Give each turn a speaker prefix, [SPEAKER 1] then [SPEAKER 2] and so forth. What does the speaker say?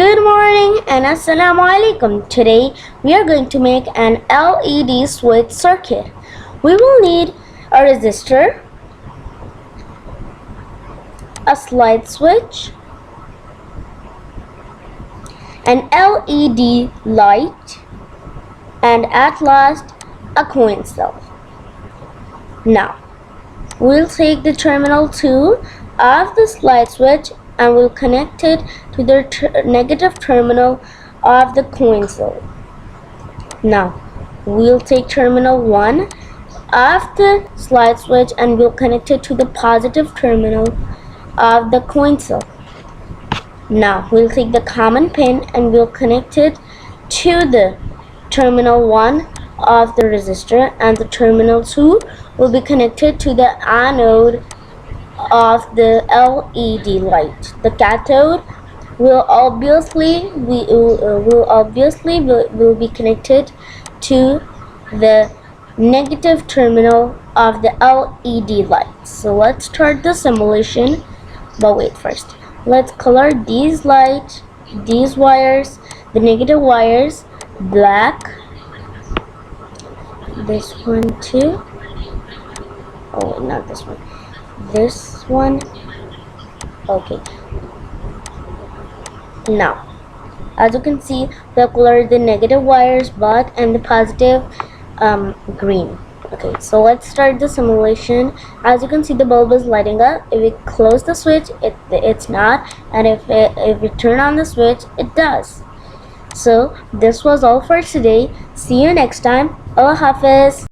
[SPEAKER 1] Good morning and Assalamu alaikum. Today we are going to make an LED switch circuit. We will need a resistor, a slide switch, an LED light, and at last a coin cell. Now we'll take the terminal 2 of the slide switch and we'll connect it to the negative terminal of the coin cell. Now we'll take terminal 1 of the slide switch and we'll connect it to the positive terminal of the coin cell. Now we'll take the common pin and we'll connect it to the terminal 1 of the resistor, and the terminal 2 will be connected to the anode of the LED light. The cathode will obviously be connected to the negative terminal of the LED light. So let's start the simulation, but wait first. Let's color these wires, the negative wires, black. This one too. Oh, not this one. This one. Okay. Now, as you can see, we have colored the negative wires black and the positive green. Okay, so let's start the simulation. As you can see, the bulb is lighting up. If we close the switch, it's not, and if we turn on the switch, it does. So this was all for today. See you next time. Allah Hafiz.